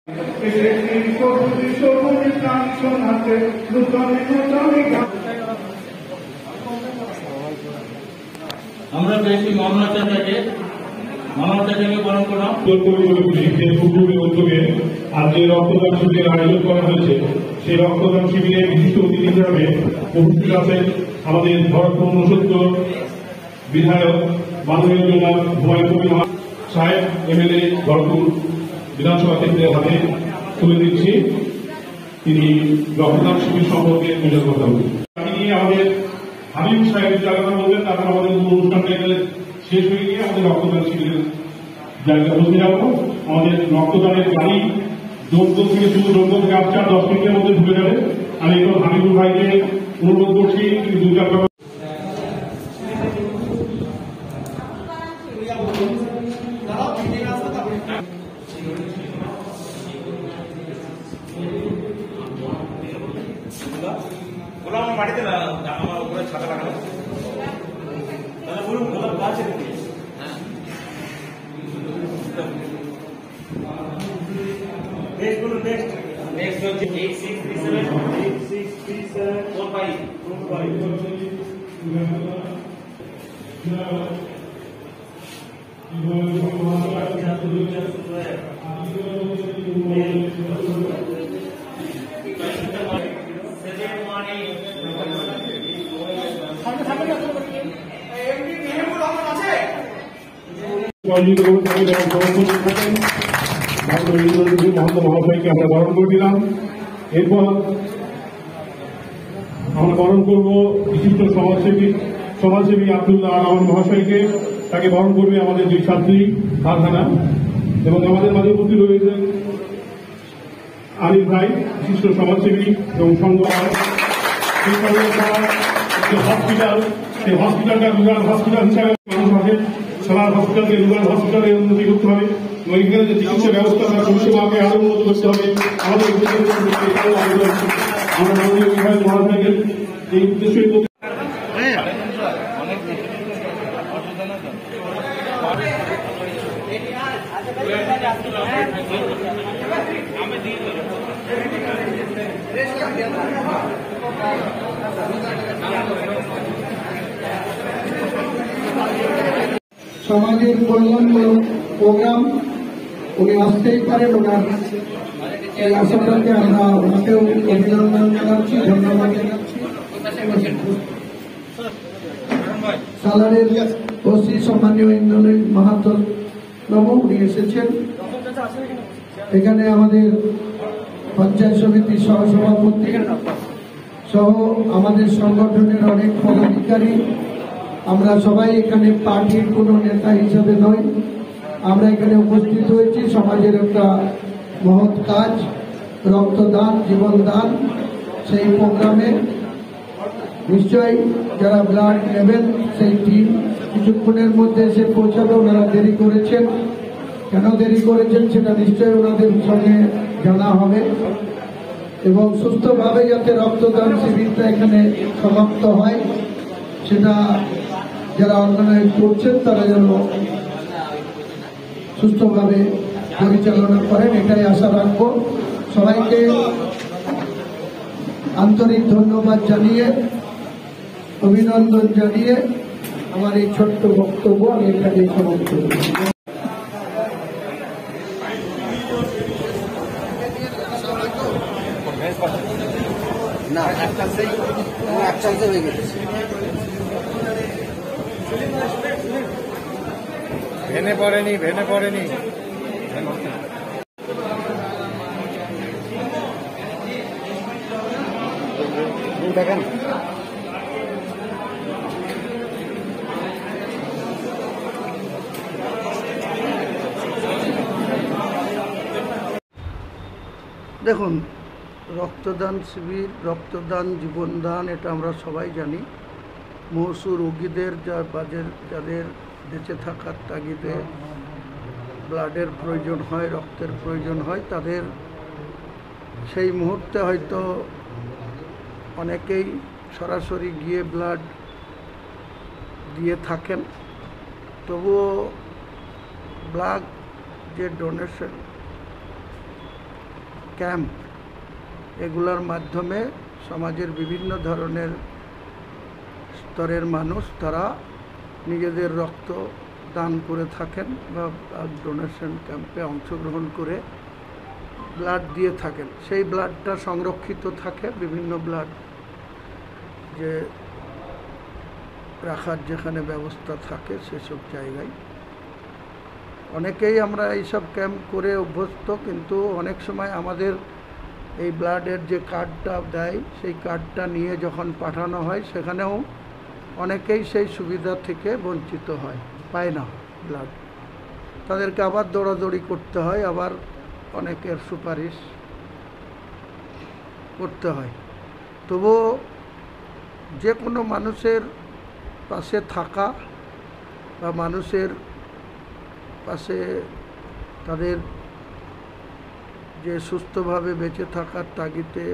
আমরা পেয়েছি মানবতাকে বরণ করলাম উদ্যোগে আজ যে রক্তদান শিবিরের আয়োজন করা হয়েছে সেই রক্তদান শিবিরে বিশিষ্ট অতিথি হিসাবে উপস্থিত আছেন আমাদের ভরতপুর 69 বিধায়ক মাননীয় জনাব হুমায়ুন কবির সাহেব এমএলএ ভরতপুর বিধানসভা কেন্দ্রের হাতে তুলে দিচ্ছি। তিনি রক্তদান শিবির সম্পর্কে তুলে কথা বলবেন। আমাদের হাবিব সাহেবের জায়গাটা বলবেন, তারপর আমাদের অনুষ্ঠানটা শেষ হয়ে গিয়ে আমাদের রক্তদান শিবিরের জায়গা বলতে যাবো। আমাদের রক্তদানের গাড়ি দমদম থেকে শুধু দমদম থেকে আসছে 10 মিনিটের মধ্যে ঢুকে যাবে। আমি একটু হাবিবুল ভাইকে অনুরোধ করছি তিনি 2-4 কথা বাড়িতে না আমার উপরে ছাতা লাগানো তাহলে বলুন গোলাপ গাছ নেক্সট বলুন নেক্সট হচ্ছে মহাশয়কে আমরা বরণ করে দিলাম। এরপর আমরা বরণ করবো বিশিষ্ট সমাজসেবী আব্দুল্লাহ রহমান মহাশয়কে। তাকে বরণ করবে আমাদের 2 ছাত্রী ফারহানা এবং আমাদের মাঝে উপস্থিত রয়েছে আলিফ ভাই, বিশিষ্ট সমাজসেবী এবং সংঘ হসপিটাল, সেই হসপিটালটা রুরাল হসপিটাল হিসাবে মানুষ আছে। সবার হসপিটালকে রুরাল হসপিটালে উন্নতি করতে হবে এবং এখানে যে চিকিৎসা ব্যবস্থা বা পরিষেবাকে আরো উন্নত করতে হবে। আমাদের আমরা মাননীয় বিধায়ক মহাশয়কে এই উদ্দেশ্যই সমাজের কল্যাণমূলক প্রোগ্রাম উনি আসতেই পারেন। ওনার এই আশাটাকে আমরা ওনাকেও অভিনন্দন জানাচ্ছি, ধন্যবাদ জানাচ্ছি। সালারের ওসি সম্মানীয় ইন্দ্রনীল মাহাতো বাবু উনি এসেছেন। এখানে আমাদের পঞ্চায়েত সমিতির সহসভাপতি সহ আমাদের সংগঠনের অনেক পদাধিকারী, আমরা সবাই এখানে পার্টির কোনো নেতা হিসাবে নয়, আমরা এখানে উপস্থিত হয়েছি সমাজের একটা মহৎ কাজ রক্তদান জীবনদান। সেই প্রোগ্রামে নিশ্চয়ই যারা ব্লাড নেবেন সেই টিম কিছুক্ষণের মধ্যে এসে পৌঁছাবে। ওনারা দেরি করেছেন, কেন দেরি করেছেন সেটা নিশ্চয়ই ওনাদের সঙ্গে জানা হবে এবং সুস্থভাবে যাতে রক্তদান শিবিরটা এখানে সমাপ্ত হয় সেটা যারা অর্গানাইজ করছেন তারা যেন সুস্থভাবে পরিচালনা করেন, এটাই আশা রাখবো। সবাইকে আন্তরিক ধন্যবাদ জানিয়ে অভিনন্দন জানিয়ে আমার এই ছোট্ট বক্তব্য আমি এখানে সমাপ্ত করছি। না একটা হয়ে গেছে, ভেনে পড়েনি দেখেন। দেখুন, রক্তদান শিবির, রক্তদান জীবনদান, এটা আমরা সবাই জানি। মুমূর্ষু রোগীদের যাদের বেঁচে থাকার তাগিদে ব্লাডের প্রয়োজন হয়, রক্তের প্রয়োজন হয়, তাদের সেই মুহূর্তে হয়তো অনেকেই সরাসরি গিয়ে ব্লাড দিয়ে থাকেন। তবুও ব্লাড যে ডোনেশন ক্যাম্প, এগুলোর মাধ্যমে সমাজের বিভিন্ন ধরনের স্তরের মানুষ তারা নিজেদের রক্ত দান করে থাকেন বা ব্লাড ডোনেশন ক্যাম্পে অংশগ্রহণ করে ব্লাড দিয়ে থাকেন। সেই ব্লাডটা সংরক্ষিত থাকে বিভিন্ন ব্লাড যে রাখার যেখানে ব্যবস্থা থাকে সেসব জায়গায়। অনেকেই আমরা এইসব ক্যাম্প করে অভ্যস্ত, কিন্তু অনেক সময় আমাদের এই ব্লাডের যে কার্ডটা দেয় সেই কার্ডটা নিয়ে যখন পাঠানো হয় সেখানেও অনেকেই সেই সুবিধা থেকে বঞ্চিত হয়, পায় না ব্লাড। তাদেরকে আবার দৌড়াদৌড়ি করতে হয়, আবার অনেকের সুপারিশ করতে হয়। তবুও যে কোনো মানুষের পাশে থাকা বা মানুষের পাশে তাদের যে সুস্থভাবে বেঁচে থাকার তাগিদে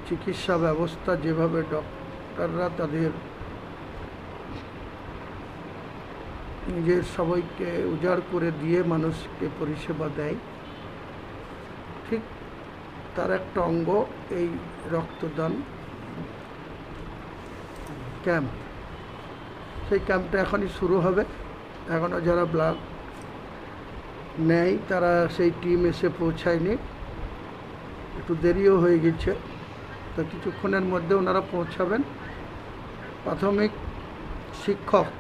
চিকিৎসা ব্যবস্থা যেভাবে ডক্টররা তাদের নিজের সবাইকে উজাড় করে দিয়ে মানুষকে পরিষেবা দেয়, ঠিক তার একটা অঙ্গ এই রক্তদান ক্যাম্প। সেই ক্যাম্পটা এখনই শুরু হবে। এখনও যারা ব্লাড নেয় তারা সেই টিম এসে পৌঁছায়নি, একটু দেরিও হয়ে গেছে, তো কিছুক্ষণের মধ্যে ওনারা পৌঁছাবেন। প্রাথমিক শিক্ষক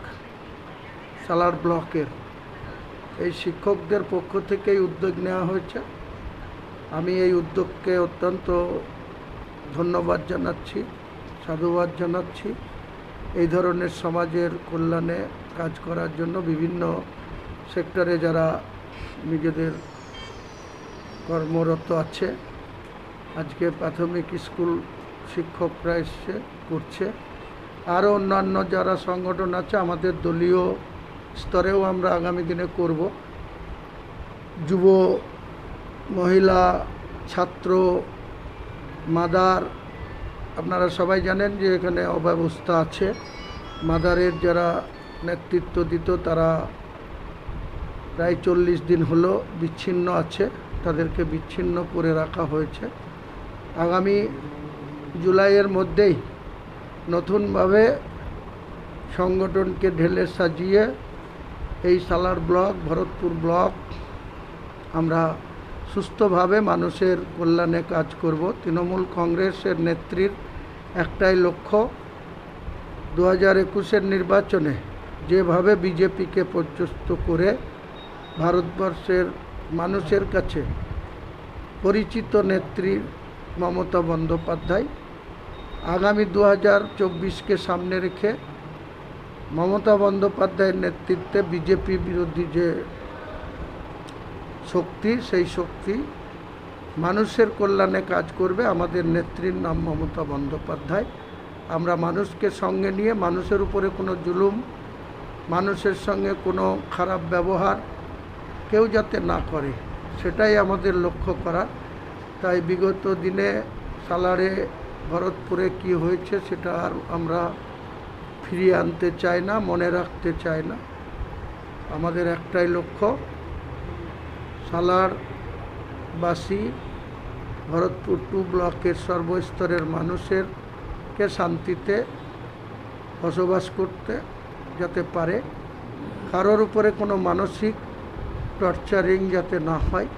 সালার ব্লকের এই শিক্ষকদের পক্ষ থেকেই উদ্যোগ নেওয়া হয়েছে। আমি এই উদ্যোগকে অত্যন্ত ধন্যবাদ জানাচ্ছি, সাধুবাদ জানাচ্ছি। এই ধরনের সমাজের কল্যাণে কাজ করার জন্য বিভিন্ন সেক্টরে যারা নিজেদের কর্মরত আছে, আজকে প্রাথমিক স্কুল শিক্ষকরা এসে করছে, আরও অন্যান্য যারা সংগঠন আছে আমাদের দলীয় স্তরেও আমরা আগামী দিনে করব। যুব, মহিলা, ছাত্র, মাদার, আপনারা সবাই জানেন যে এখানে অব্যবস্থা আছে। মাদারের যারা নেতৃত্ব দিত তারা প্রায় 40 দিন হলো বিচ্ছিন্ন আছে, তাদেরকে বিচ্ছিন্ন করে রাখা হয়েছে। আগামী জুলাইয়ের মধ্যেই নতুনভাবে সংগঠনকে ঢেলে সাজিয়ে এই সালার ব্লক, ভরতপুর ব্লক আমরা সুস্থভাবে মানুষের কল্যাণে কাজ করব। তৃণমূল কংগ্রেসের নেত্রীর একটাই লক্ষ্য, 2021-এর নির্বাচনে যেভাবে বিজেপিকে পর্যস্ত করে ভারতবর্ষের মানুষের কাছে পরিচিত নেত্রী মমতা বন্দ্যোপাধ্যায়, আগামী 2024-কে সামনে রেখে মমতা বন্দ্যোপাধ্যায়ের নেতৃত্বে বিজেপি বিরোধী যে শক্তি, সেই শক্তি মানুষের কল্যাণে কাজ করবে। আমাদের নেত্রীর নাম মমতা বন্দ্যোপাধ্যায়। আমরা মানুষকে সঙ্গে নিয়ে মানুষের উপরে কোনো জুলুম, মানুষের সঙ্গে কোনো খারাপ ব্যবহার কেউ যাতে না করে, সেটাই আমাদের লক্ষ্য করা। তাই বিগত দিনে সালারে, ভরতপুরে কি হয়েছে সেটা আর আমরা ফিরিয়ে আনতে চাই না, মনে রাখতে চাই না। আমাদের একটাই লক্ষ্য, সালারবাসী, ভরতপুর 2 ব্লকের সর্বস্তরের মানুষেরকে শান্তিতে বসবাস করতে যাতে পারে, কারোর উপরে কোনো মানসিক টর্চারিং যাতে না হয়,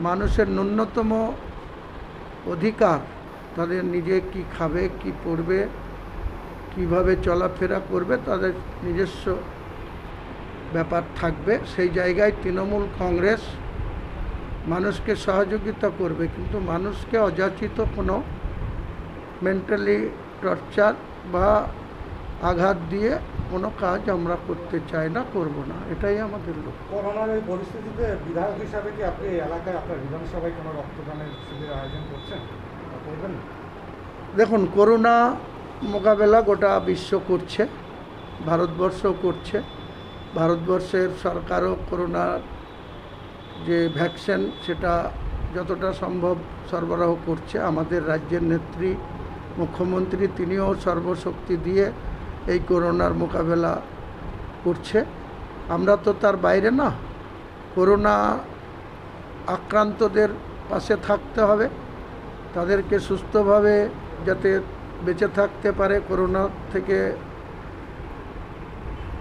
মানুষের ন্যূনতম অধিকার, তাদের নিজে কি খাবে, কি পড়বে, কিভাবে চলাফেরা করবে, তাদের নিজস্ব ব্যাপার থাকবে। সেই জায়গায় তৃণমূল কংগ্রেস মানুষকে সহযোগিতা করবে, কিন্তু মানুষকে অযাচিত কোনো মেন্টালি টর্চার বা আঘাত দিয়ে কোনো কাজ আমরা করতে চাই না, করব না, এটাই আমাদের লক্ষ্য। করোনার এই পরিস্থিতিতে বিধায়ক হিসাবে কি আপনি এলাকায় আপনার বিধানসভায় কোনো রক্তদানের শিবির আয়োজন করছেন, করবেন? দেখুন, করোনা মোকাবেলা গোটা বিশ্ব করছে, ভারতবর্ষ করছে। ভারতবর্ষের সরকারও করোনার যে ভ্যাকসিন সেটা যতটা সম্ভব সরবরাহ করছে। আমাদের রাজ্যের নেত্রী, মুখ্যমন্ত্রী, তিনিও সর্বশক্তি দিয়ে এই করোনার মোকাবেলা করছে। আমরা তো তার বাইরে না। করোনা আক্রান্তদের পাশে থাকতে হবে, তাদেরকে সুস্থভাবে যাতে বেঁচে থাকতে পারে, করোনা থেকে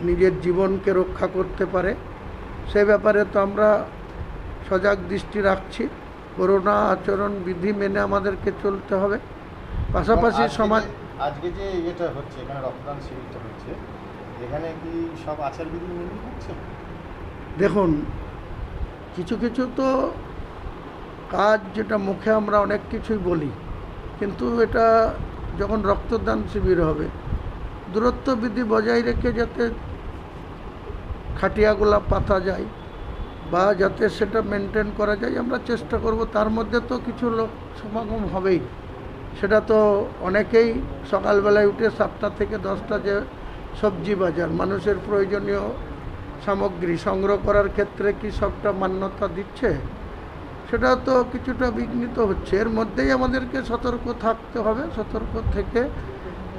নিজের জীবনকে রক্ষা করতে পারে, সে ব্যাপারে তো আমরা সজাগ দৃষ্টি রাখছি। করোনা আচরণ বিধি মেনে আমাদেরকে চলতে হবে। পাশাপাশি সমাজ আজকে যে এটা হচ্ছে, এখানে রক্তদান শিবিরটা হচ্ছে, এখানে কি সব আচারবিধি মেনে হচ্ছে? দেখুন, কিছু কিছু তো কাজ যেটা মুখে আমরা অনেক কিছুই বলি, কিন্তু এটা যখন রক্তদান শিবির হবে, দূরত্ব বিধি বজায় রেখে যাতে খাটিয়াগুলা পাতা যায় বা যাতে সেটা মেনটেন করা যায়, আমরা চেষ্টা করব। তার মধ্যে তো কিছু লোক সমাগম হবেই, সেটা তো অনেকেই সকালবেলায় উঠে 7টা থেকে 10টা যে সবজি বাজার, মানুষের প্রয়োজনীয় সামগ্রী সংগ্রহ করার ক্ষেত্রে কি সবটা মান্যতা দিচ্ছে, সেটা তো কিছুটা বিঘ্নিত হচ্ছে। এর মধ্যেই আমাদেরকে সতর্ক থাকতে হবে। সতর্ক থেকে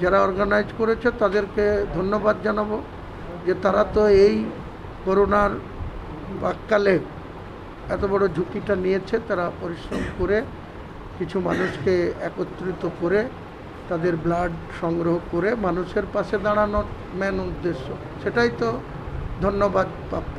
যারা অর্গানাইজ করেছে তাদেরকে ধন্যবাদ জানাবো যে তারা তো এই করোনার প্রাক্কালে এত বড় ঝুঁকিটা নিয়েছে। তারা পরিশ্রম করে কিছু মানুষকে একত্রিত করে তাদের ব্লাড সংগ্রহ করে মানুষের পাশে দাঁড়ানোর মেন উদ্দেশ্য, সেটাই তো ধন্যবাদ প্রাপ্য।